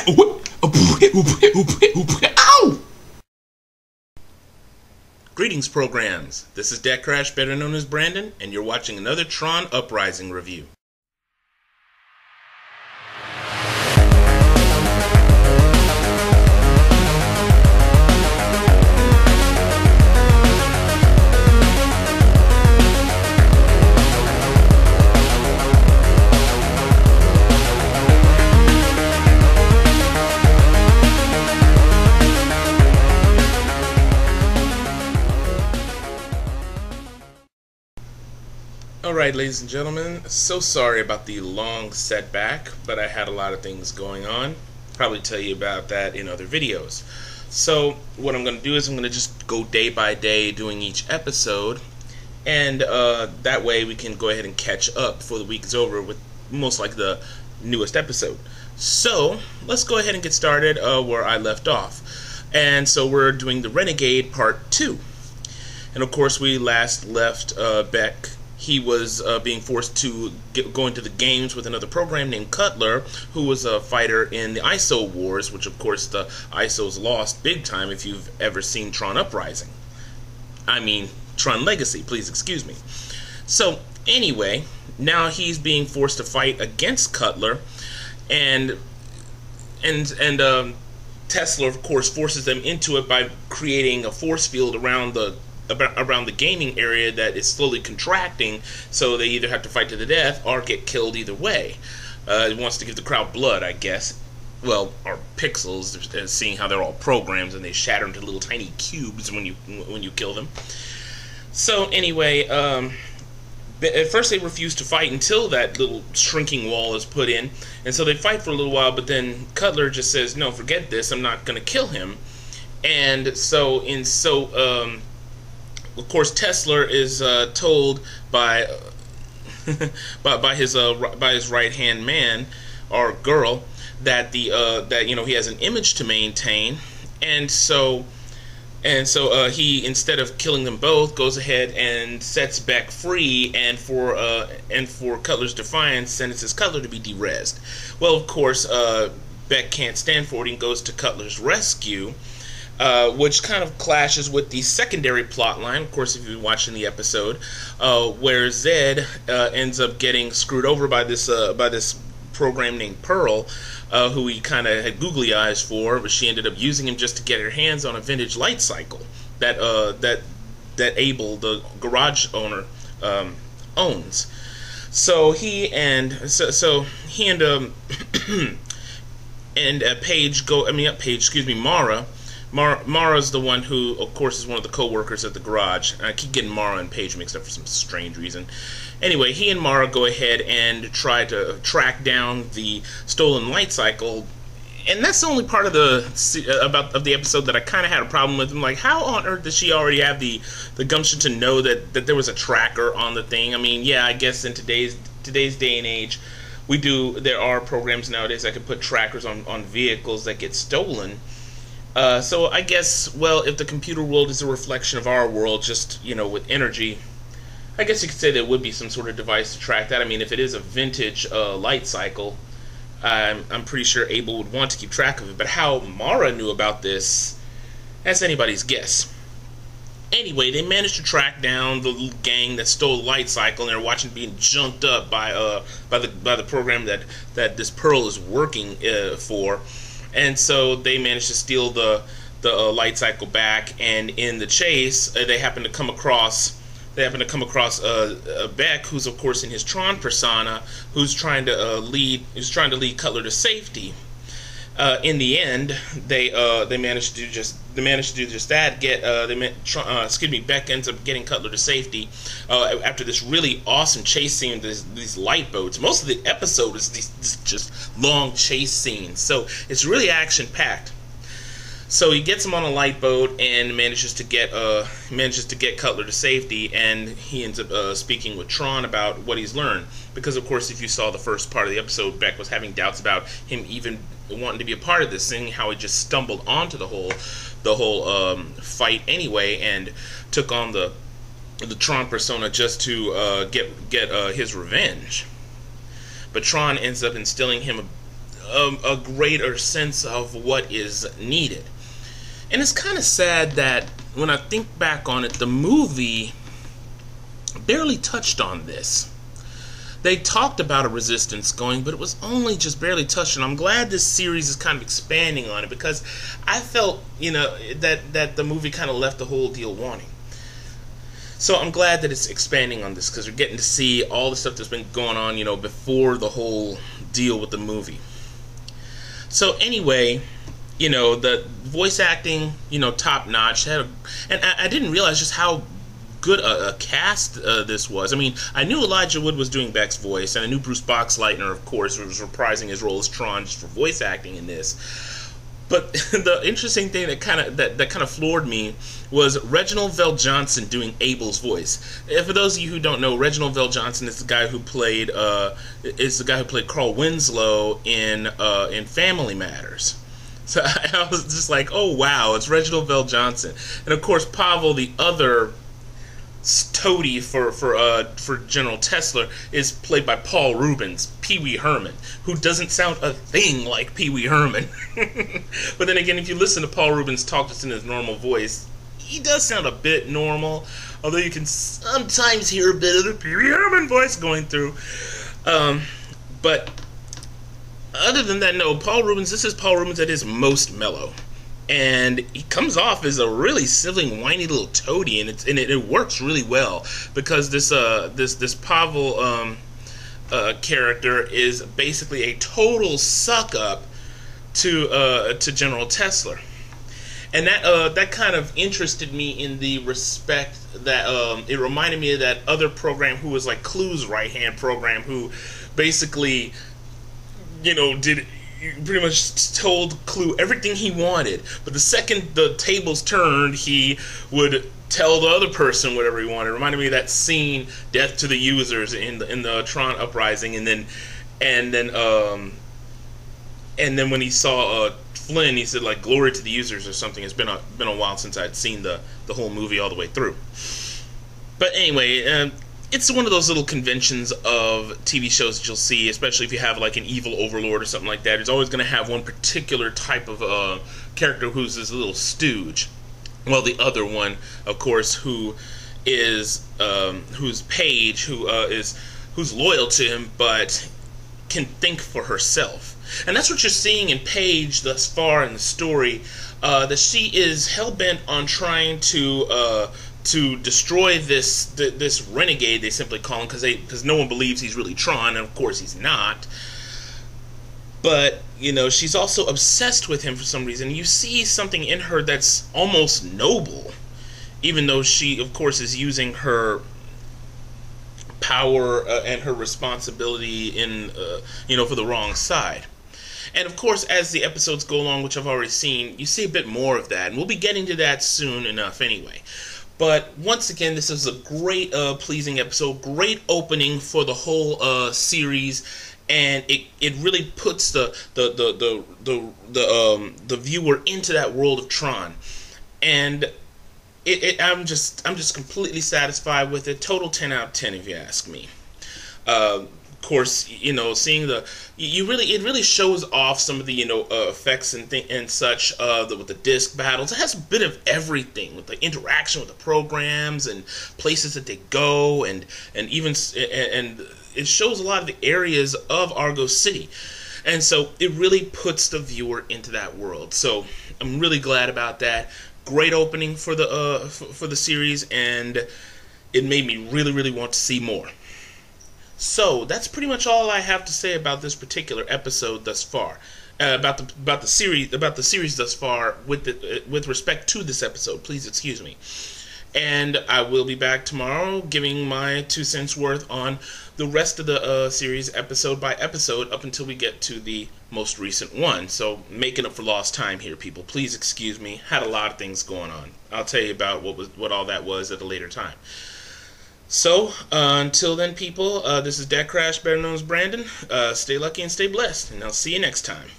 Ow! Greetings, programs. This is DecKrash, better known as Brandon, and you're watching another Tron Uprising review. Alright, ladies and gentlemen, so sorry about the long setback, but I had a lot of things going on. Probably tell you about that in other videos. So what I'm going to do is I'm going to just go day by day doing each episode, and that way we can go ahead and catch up before the week is over with most likely the newest episode. So let's go ahead and get started where I left off. And so we're doing the Renegade Part 2. And of course we last left Beck. He was being forced to go into the games with another program named Cutler, who was a fighter in the ISO Wars, which of course the ISOs lost big time if you've ever seen Tron Uprising. I mean, Tron Legacy, please excuse me. So, anyway, now he's being forced to fight against Cutler, and Tesla, of course, forces them into it by creating a force field around the gaming area that is slowly contracting, so they either have to fight to the death or get killed either way. It wants to give the crowd blood, I guess. Well, or pixels, seeing how they're all programs and they shatter into little tiny cubes when you kill them. So anyway, at first they refuse to fight until that little shrinking wall is put in, and so they fight for a little while, but then Cutler just says, no, forget this, I'm not going to kill him. And so of course, Tesla is told by his right-hand man or girl that he has an image to maintain, and so he, instead of killing them both, goes ahead and sets Beck free, and for Cutler's defiance, sentences Cutler to be derezzed. Well, of course, Beck can't stand for it and goes to Cutler's rescue. Which kind of clashes with the secondary plot line, of course, if you've been watching the episode, where Zed ends up getting screwed over by this program named Pearl, who he kind of had googly eyes for, but she ended up using him just to get her hands on a vintage light cycle that Abel, the garage owner, owns. So he and Mara's the one who, of course, is one of the co-workers at the garage. I keep getting Mara and Paige mixed up for some strange reason. Anyway, he and Mara go ahead and try to track down the stolen light cycle, and that's the only part of the episode that I kind of had a problem with. I'm like, how on earth does she already have the gumption to know that there was a tracker on the thing? I mean, yeah, I guess in today's day and age, there are programs nowadays that can put trackers on vehicles that get stolen. So I guess, well, if the computer world is a reflection of our world, just, with energy, I guess you could say there would be some sort of device to track that. I mean, if it is a vintage light cycle, I'm pretty sure Abel would want to keep track of it. But how Mara knew about this, that's anybody's guess. Anyway, they managed to track down the little gang that stole the light cycle, and they're watching it being jumped up by the program that this Pearl is working for. And so they managed to steal the light cycle back, and in the chase, they happen to come across Beck, who's of course in his Tron persona, who's trying to lead Cutler to safety. In the end, they managed to do just that. Beck ends up getting Cutler to safety after this really awesome chase scene with these light boats. Most of the episode is these just long chase scenes, so it's really action packed. So he gets him on a light boat and manages to get Cutler to safety, and he ends up speaking with Tron about what he's learned. Because of course, if you saw the first part of the episode, Beck was having doubts about him even wanting to be a part of this thing, how he just stumbled onto the whole fight anyway, and took on the Tron persona just to get his revenge. But Tron ends up instilling him a greater sense of what is needed. And it's kind of sad that when I think back on it, the movie barely touched on this. They talked about a resistance going, but it was only just barely touched. And I'm glad this series is kind of expanding on it, because I felt, that the movie kind of left the whole deal wanting. So I'm glad that it's expanding on this, because we're getting to see all the stuff that's been going on, before the whole deal with the movie. So anyway, the voice acting, top notch. And I didn't realize just how good a cast this was. I mean, I knew Elijah Wood was doing Beck's voice, and I knew Bruce Boxleitner, of course, was reprising his role as Tron just for voice acting in this. But the interesting thing that kind of floored me was Reginald VelJohnson doing Abel's voice. And for those of you who don't know, Reginald VelJohnson is the guy who played Carl Winslow in Family Matters. So I was just like, oh wow, it's Reginald VelJohnson. And of course, Pavel, the other toady for General Tesla, is played by Paul Reubens, Pee Wee Herman, who doesn't sound a thing like Pee Wee Herman. But then again, if you listen to Paul Reubens talk just in his normal voice, he does sound a bit normal, although you can sometimes hear a bit of the Pee Wee Herman voice going through. But other than that, no, Paul Reubens, this is Paul Reubens at his most mellow. And he comes off as a really sniveling, whiny little toady, and it works really well, because this Pavel character is basically a total suck up to General Tesla, and that kind of interested me in the respect that it reminded me of that other program who was like Clue's right hand program, who basically did. Pretty much told Clue everything he wanted, but the second the tables turned, he would tell the other person whatever he wanted. It reminded me of that scene, "Death to the Users," in the Tron Uprising, and then when he saw Flynn, he said like "Glory to the Users" or something. It's been a while since I'd seen the whole movie all the way through. But anyway, it's one of those little conventions of TV shows that you'll see, especially if you have like an evil overlord or something like that. It's always going to have one particular type of character who's this little stooge. Well, the other one, of course, who's Paige, who's loyal to him but can think for herself. And that's what you're seeing in Paige thus far in the story, that she is hell-bent on trying to destroy this renegade, they simply call him, because no one believes he's really Tron, and of course he's not. But she's also obsessed with him for some reason. You see something in her that's almost noble, even though she, of course, is using her power and her responsibility for the wrong side. And of course, as the episodes go along, which I've already seen, you see a bit more of that, and we'll be getting to that soon enough anyway. But once again, this is a great, pleasing episode, great opening for the whole series, and it really puts the viewer into that world of Tron, and I'm just completely satisfied with it. Total 10 out of 10, if you ask me. Of course, seeing it really shows off some of the effects and such with the disc battles. It has a bit of everything with the interaction with the programs and places that they go, and it shows a lot of the areas of Argo City, and so it really puts the viewer into that world. So I'm really glad about that. Great opening for the series, and it made me really want to see more. So that's pretty much all I have to say about this particular episode thus far, about the series thus far with respect to this episode. Please excuse me. And I will be back tomorrow giving my 2 cents worth on the rest of the series, episode by episode, up until we get to the most recent one. So making up for lost time here, people. Please excuse me. Had a lot of things going on. I'll tell you about what all that was at a later time. So, until then, people, this is DecKrash, better known as Brandon. Stay lucky and stay blessed, and I'll see you next time.